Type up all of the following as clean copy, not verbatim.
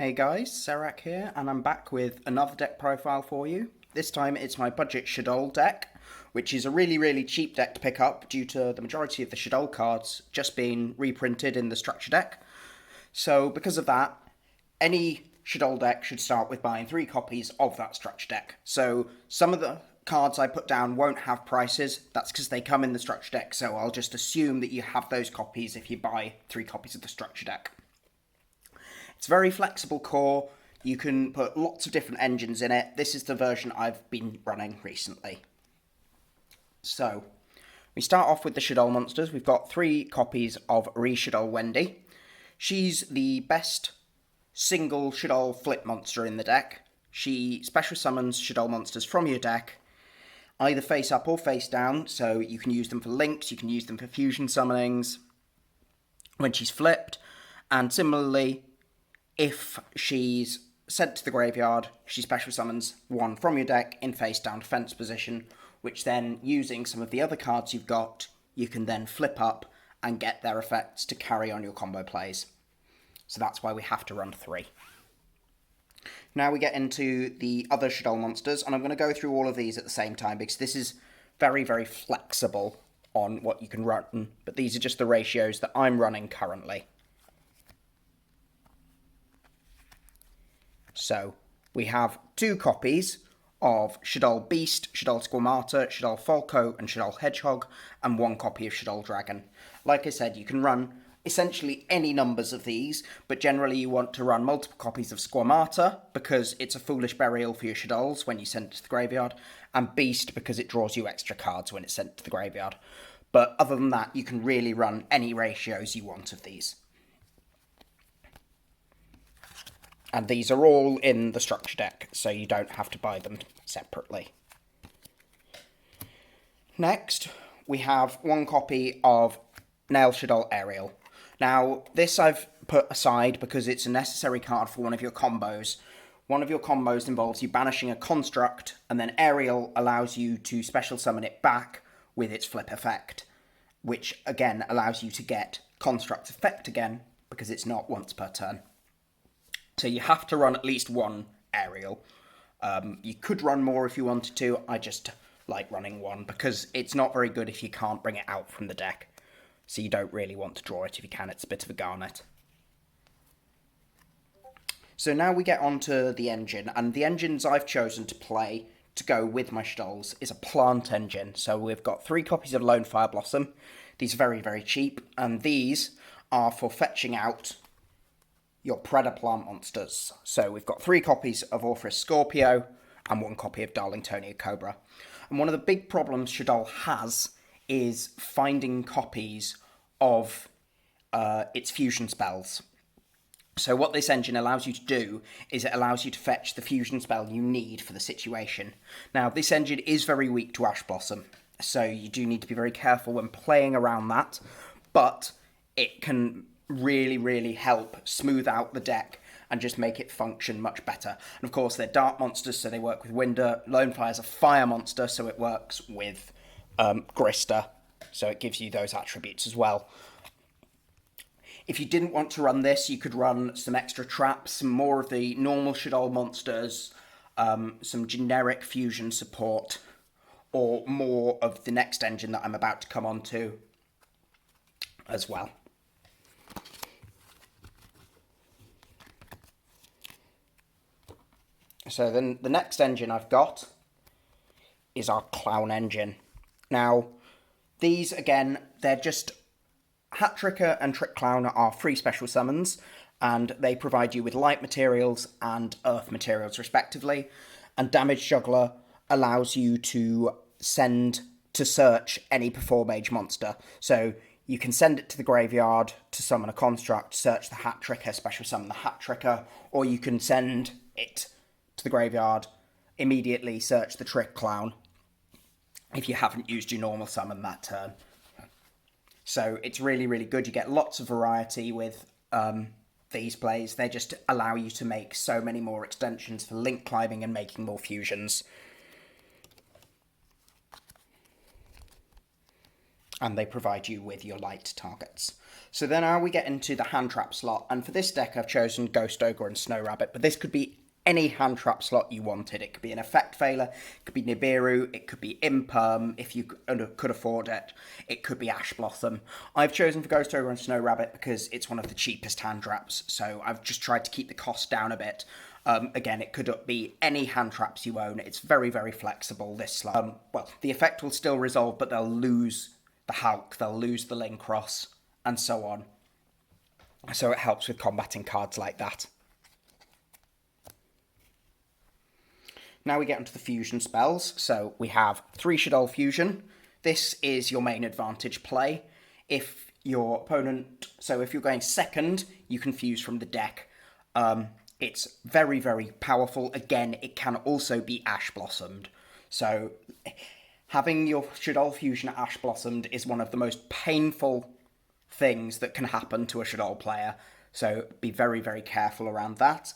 Hey guys, Serac here, and I'm back with another deck profile for you. This time it's my budget Shaddoll deck, which is a really cheap deck to pick up due to the majority of the Shaddoll cards just being reprinted in the structure deck. So because of that, any Shaddoll deck should start with buying 3 copies of that structure deck. So some of the cards I put down won't have prices. That's because they come in the structure deck, so I'll just assume that you have those copies if you buy 3 copies of the structure deck. It's a very flexible core. You can put lots of different engines in it. This is the version I've been running recently. So, we start off with the Shaddoll monsters. We've got 3 copies of Shaddoll Wendy. She's the best single Shaddoll flip monster in the deck. She special summons Shaddoll monsters from your deck, either face up or face down, so you can use them for links, you can use them for fusion summonings when she's flipped, and similarly, if she's sent to the graveyard, she special summons one from your deck in face down defense position, which then, using some of the other cards you've got, you can then flip up and get their effects to carry on your combo plays. So that's why we have to run 3. Now we get into the other Shaddoll monsters, and I'm going to go through all of these at the same time because this is very flexible on what you can run, but these are just the ratios that I'm running currently. So, we have 2 copies of Shaddoll Beast, Shaddoll Squamata, Shaddoll Falco, and Shaddoll Hedgehog, and 1 copy of Shaddoll Dragon. Like I said, you can run essentially any numbers of these, but generally you want to run multiple copies of Squamata, because it's a foolish burial for your Shaddolls when you send it to the graveyard, and Beast because it draws you extra cards when it's sent to the graveyard. But other than that, you can really run any ratios you want of these. And these are all in the structure deck, so you don't have to buy them separately. Next, we have 1 copy of Nail Shaddoll Ariel. Now, this I've put aside because it's a necessary card for one of your combos. One of your combos involves you banishing a construct, and then Ariel allows you to special summon it back with its flip effect, which again allows you to get construct's effect again, because it's not once per turn. So you have to run at least 1 Ariel. You could run more if you wanted to. I just like running 1 because it's not very good if you can't bring it out from the deck. So you don't really want to draw it if you can. It's a bit of a garnet. So now we get on to the engine. And the engines I've chosen to play to go with my Shaddolls is a plant engine. So we've got 3 copies of Lone Fire Blossom. These are very cheap. And these are for fetching out your Predator plant monsters. So we've got 3 copies of Orpheus Scorpio and 1 copy of Darlingtonia Cobra. And one of the big problems Shaddoll has is finding copies of its fusion spells. So what this engine allows you to do is it allows you to fetch the fusion spell you need for the situation. Now, this engine is very weak to Ash Blossom, so you do need to be very careful when playing around that, but it can really help smooth out the deck and just make it function much better. And of course, they're dark monsters, so they work with Winder. Lone Fire's a fire monster, so it works with Grista, so it gives you those attributes as well. If you didn't want to run this, you could run some extra traps, some more of the normal Shaddoll monsters, some generic fusion support, or more of the next engine that I'm about to come on to as well. So then the next engine I've got is our Clown engine. Now, these, again, they're just... Hat Tricker and Trick Clown are free special summons, and they provide you with light materials and earth materials, respectively. And Damage Juggler allows you to send to search any Perform Mage monster. So you can send it to the graveyard to summon a construct, search the Hat Tricker, special summon the Hat Tricker, or you can send it to the graveyard, immediately search the Trick Clown if you haven't used your normal summon that turn. So it's really good. You get lots of variety with these plays. They just allow you to make so many more extensions for link climbing and making more fusions. and they provide you with your light targets. So then now we get into the hand trap slot, and for this deck I've chosen Ghost Ogre and Snow Rabbit, but this could be any hand trap slot you wanted. It could be an effect failure, it could be Nibiru, it could be Imperm if you could afford it, it could be Ash Blossom. I've chosen for Ghost Ogre and Snow Rabbit because it's one of the cheapest hand traps, so I've just tried to keep the cost down a bit. Again, it could be any hand traps you own. It's very, very flexible, this slot. Well, the effect will still resolve, but they'll lose the Hulk, they'll lose the Link Cross, and so on. So it helps with combating cards like that. Now we get into the fusion spells. So we have 3 Shaddoll Fusion. This is your main advantage play. If your opponent, so if you're going second, you can fuse from the deck. It's very, very powerful. Again, it can also be Ash Blossomed. So having your Shaddoll Fusion Ash Blossomed is one of the most painful things that can happen to a Shaddoll player. So be very, very careful around that.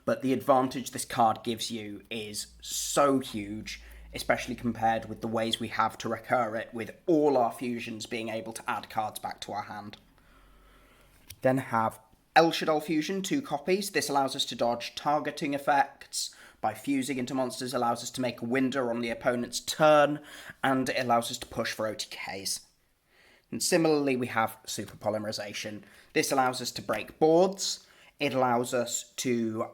But the advantage this card gives you is so huge, especially compared with the ways we have to recur it, with all our fusions being able to add cards back to our hand. Then have El Shaddoll Fusion, 2 copies. This allows us to dodge targeting effects by fusing into monsters, allows us to make a window on the opponent's turn, and it allows us to push for OTKs. And similarly, we have Super Polymerization. This allows us to break boards. It allows us to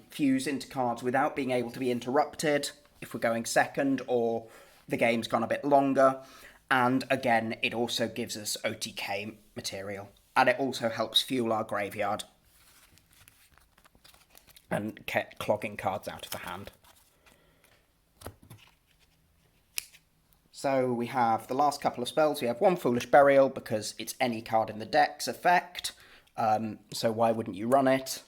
fuse into cards without being able to be interrupted if we're going second or the game's gone a bit longer. And again, it also gives us OTK material. And it also helps fuel our graveyard and get clogging cards out of the hand. So we have the last couple of spells. We have 1 Foolish Burial because it's any card in the deck's effect. So why wouldn't you run it?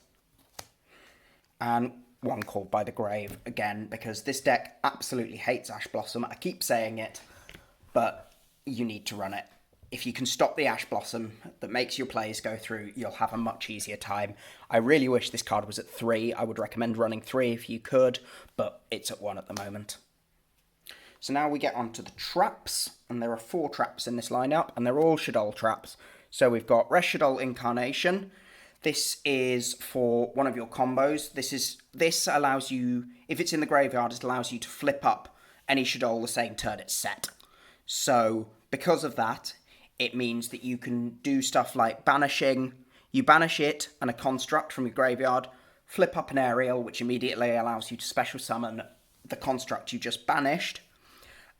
And 1 Called by the Grave, again, because this deck absolutely hates Ash Blossom. I keep saying it, but you need to run it. If you can stop the Ash Blossom that makes your plays go through, you'll have a much easier time. I really wish this card was at 3. I would recommend running 3 if you could, but it's at 1 at the moment. So now we get onto the traps, and there are 4 traps in this lineup, and they're all Shaddoll traps. So we've got Shaddoll Incarnation. This is for one of your combos. This allows you, if it's in the graveyard, it allows you to flip up any Shaddoll the same turn it's set. So because of that, it means that you can do stuff like banishing. You banish it and a construct from your graveyard, flip up an aerial, which immediately allows you to special summon the construct you just banished,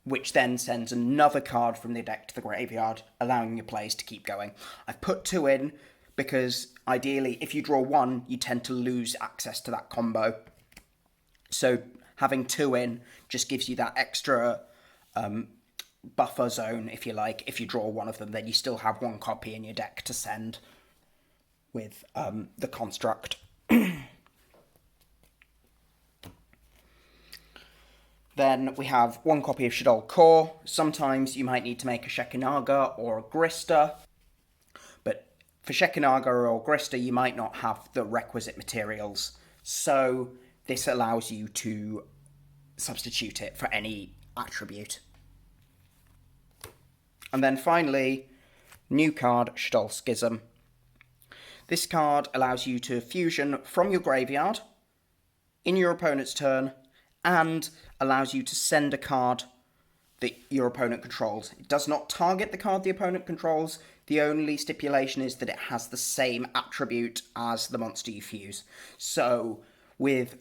which then sends another card from the deck to the graveyard, allowing your plays to keep going. I've put 2 in because ideally, if you draw 1, you tend to lose access to that combo. So having 2 in just gives you that extra buffer zone, if you like. If you draw 1 of them, then you still have 1 copy in your deck to send with the construct. Then we have 1 copy of Shaddoll Core. Sometimes you might need to make a Shekinaga or a Grista, but for Shekinaga or Grista you might not have the requisite materials, so this allows you to substitute it for any attribute. And then finally, new card, Shaddoll Schism. This card allows you to fusion from your graveyard in your opponent's turn, and allows you to send a card that your opponent controls. It does not target the card the opponent controls. The only stipulation is that it has the same attribute as the monster you fuse. So with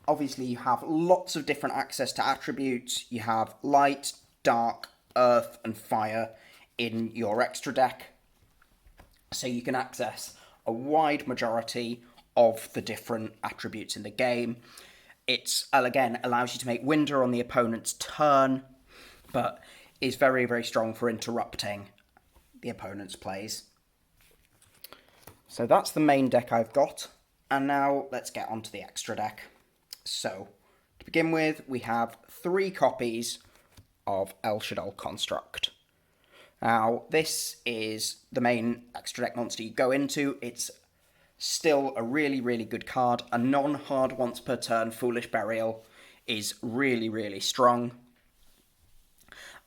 obviously you have lots of different access to attributes. You have light, dark, earth, and fire in your extra deck. So you can access a wide majority of the different attributes in the game. It, again, allows you to make window on the opponent's turn, but is very, very strong for interrupting the opponent's plays. So that's the main deck I've got, and now let's get onto the extra deck. So, to begin with, we have 3 copies of El Shaddoll Construct. Now, this is the main extra deck monster you go into. It's still a really, really good card. A non-hard once per turn Foolish Burial is really, really strong.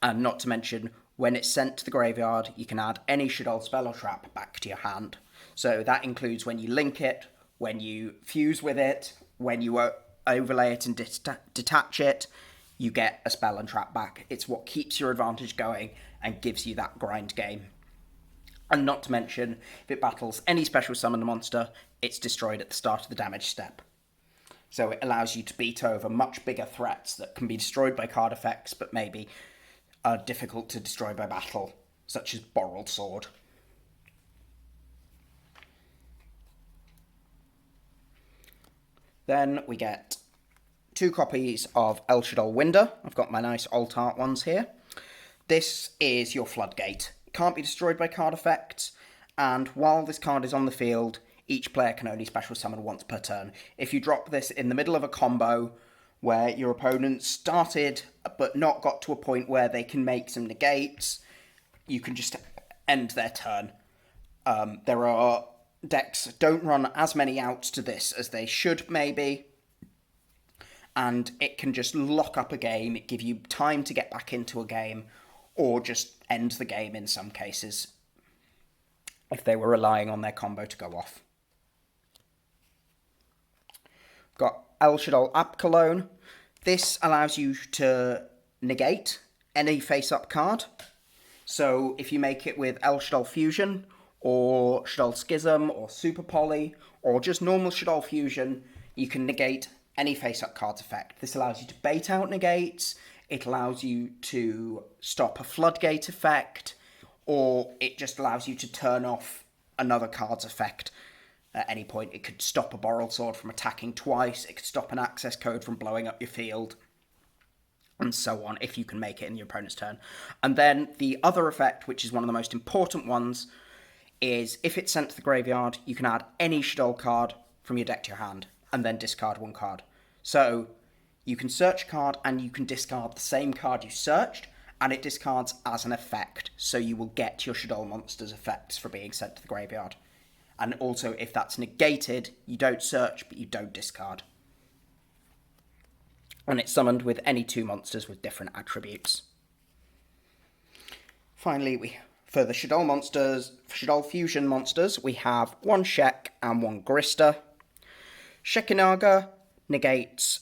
And not to mention, when it's sent to the graveyard, you can add any Shaddoll spell or trap back to your hand. So that includes when you link it, when you fuse with it, when you overlay it and detach it, you get a spell and trap back. It's what keeps your advantage going and gives you that grind game. And not to mention, if it battles any special summoned monster, it's destroyed at the start of the damage step. So it allows you to beat over much bigger threats that can be destroyed by card effects, but maybe are difficult to destroy by battle, such as Borrowed Sword. Then we get 2 copies of El Shaddoll Winder. I've got my nice alt art ones here. This is your Floodgate. It can't be destroyed by card effects, and while this card is on the field, each player can only special summon once per turn. If you drop this in the middle of a combo where your opponent started but not got to a point where they can make some negates, you can just end their turn. There are decks that don't run as many outs to this as they should maybe, and it can just lock up a game, it give you time to get back into a game, or just end the game in some cases, if they were relying on their combo to go off. Got El Shaddoll App Cologne. This allows you to negate any face-up card. So if you make it with El Shaddoll Fusion, or Shaddoll Schism, or Super Poly, or just normal Shaddoll Fusion, you can negate any face-up card's effect. This allows you to bait out negates, it allows you to stop a floodgate effect, or it just allows you to turn off another card's effect. At any point, it could stop a Borrowed Sword from attacking twice, it could stop an access code from blowing up your field, and so on, if you can make it in your opponent's turn. And then the other effect, which is one of the most important ones, is if it's sent to the graveyard, you can add any Shaddoll card from your deck to your hand, and then discard 1 card. So you can search a card, and you can discard the same card you searched, and it discards as an effect, so you will get your Shaddoll monster's effects for being sent to the graveyard. And also, if that's negated, you don't search, but you don't discard. And it's summoned with any 2 monsters with different attributes. Finally, for the Shaddoll monsters, for Shaddoll Fusion monsters, we have 1 Shek and 1 Grista. Shekinaga negates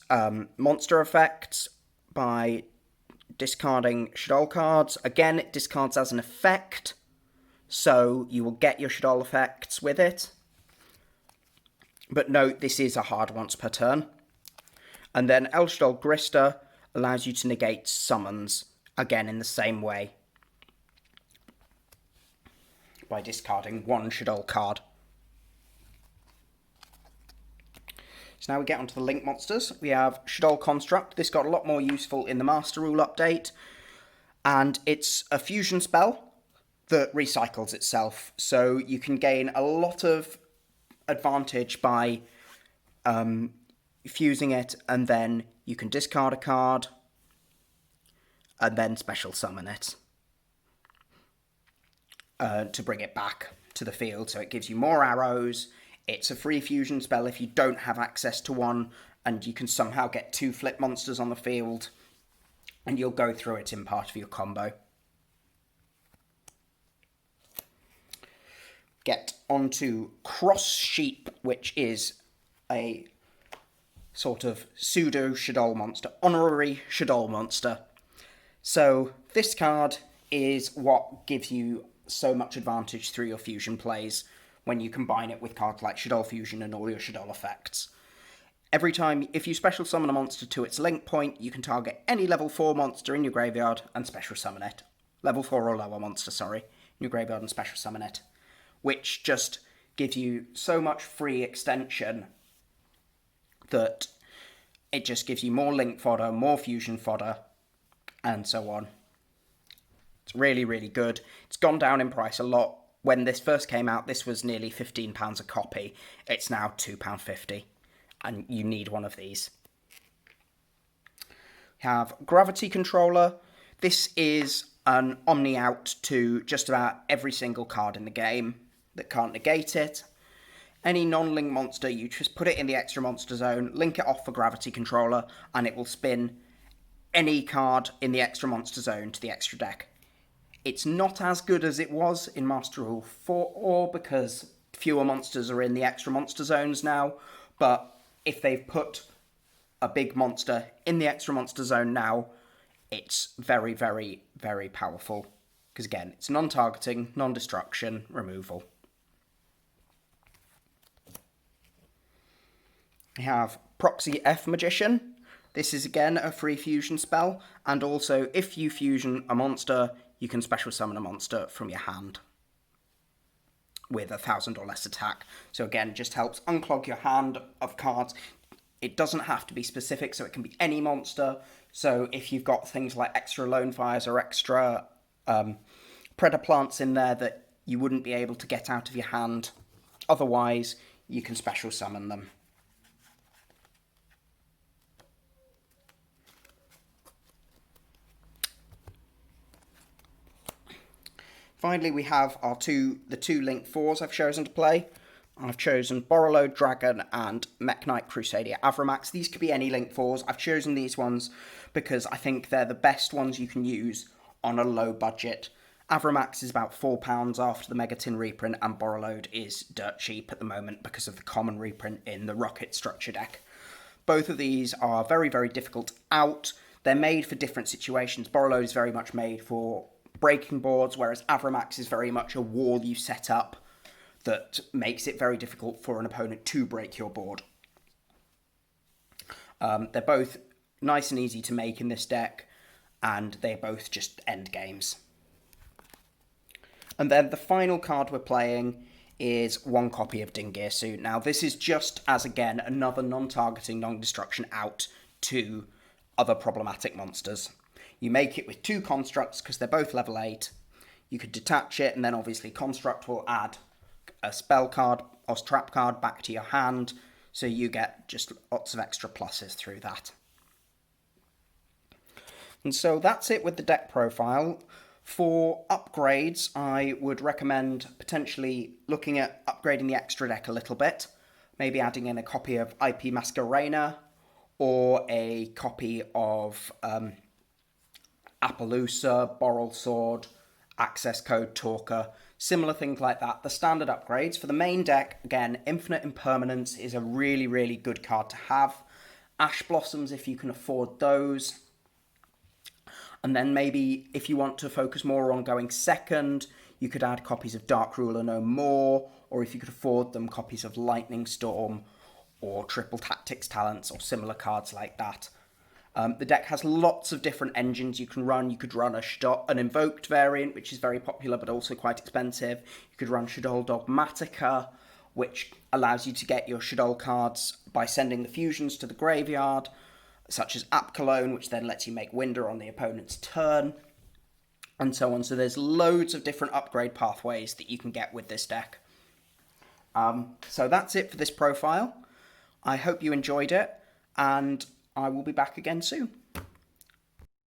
monster effects by discarding Shaddoll cards. Again, it discards as an effect, so you will get your Shaddoll effects with it. But note, this is a hard once per turn. And then El Shaddoll Grista allows you to negate summons, again in the same way, by discarding 1 Shaddoll card. So now we get onto the Link monsters. We have Shaddoll Construct. This got a lot more useful in the Master Rule update, and it's a fusion spell that recycles itself, so you can gain a lot of advantage by fusing it, and then you can discard a card and then special summon it to bring it back to the field, so it gives you more arrows. It's a free fusion spell if you don't have access to one, and you can somehow get 2 flip monsters on the field, and you'll go through it in part of your combo. Get onto Cross Sheep, which is a sort of pseudo Shaddoll monster, honorary Shaddoll monster. So this card is what gives you so much advantage through your fusion plays when you combine it with cards like Shaddoll Fusion and all your Shaddoll effects. Every time, if you special summon a monster to its link point, you can target any level 4 monster in your graveyard and special summon it. Level 4 or lower monster, sorry, in your graveyard and special summon it. Which just gives you so much free extension that it just gives you more link fodder, more fusion fodder, and so on. It's really, really good. It's gone down in price a lot. When this first came out, this was nearly £15 a copy. It's now £2.50, and you need one of these. We have Gravity Controller. This is an omni-out to just about every single card in the game that can't negate it. Any non-link monster, you just put it in the extra monster zone, link it off for Gravity Controller, and it will spin any card in the extra monster zone to the extra deck. It's not as good as it was in Master Rule 4 because fewer monsters are in the extra monster zones now, but if they've put a big monster in the extra monster zone now, it's very, very, very powerful. Because again, it's non-targeting, non-destruction, removal. We have Proxy F Magician. This is again a free fusion spell, and also if you fusion a monster, you can special summon a monster from your hand with 1,000 or less attack. So again, just helps unclog your hand of cards. It doesn't have to be specific, so it can be any monster. So if you've got things like extra Lone Fires or extra Predator Plants in there that you wouldn't be able to get out of your hand otherwise, you can special summon them. Finally, we have the two Link 4s I've chosen to play. I've chosen Borreload Dragon and Mech Knight Crusader Avramax. These could be any Link 4s. I've chosen these ones because I think they're the best ones you can use on a low budget. Avramax is about £4 after the Megatin reprint, and Borreload is dirt cheap at the moment because of the common reprint in the Rocket structure deck. Both of these are very, very difficult out. They're made for different situations. Borreload is very much made for breaking boards, whereas Avramax is very much a wall you set up that makes it very difficult for an opponent to break your board. They're both nice and easy to make in this deck, and they're both just end games. And then the final card we're playing is one copy of Dingirsu. Now, this is just as, again, another non-targeting, non-destruction out to other problematic monsters. You make it with two constructs because they're both level 8. You could detach it, and then obviously construct will add a spell card or trap card back to your hand, so you get just lots of extra pluses through that. And so that's it with the deck profile. For upgrades, I would recommend potentially looking at upgrading the extra deck a little bit, maybe adding in a copy of IP Masquerena or a copy of Appaloosa, Boral Sword, Access Code Talker, similar things like that. The standard upgrades. For the main deck, again, Infinite Impermanence is a really, really good card to have. Ash Blossoms, if you can afford those. And then maybe if you want to focus more on going second, you could add copies of Dark Ruler No More, or if you could afford them, copies of Lightning Storm or Triple Tactics Talents or similar cards like that. The deck has lots of different engines you can run. You could run an Invoked variant, which is very popular but also quite expensive. You could run Shaddoll Dogmatica, which allows you to get your Shaddoll cards by sending the fusions to the graveyard, such as Cologne, which then lets you make Winder on the opponent's turn, and so on. So there's loads of different upgrade pathways that you can get with this deck. So that's it for this profile. I hope you enjoyed it, and I will be back again soon.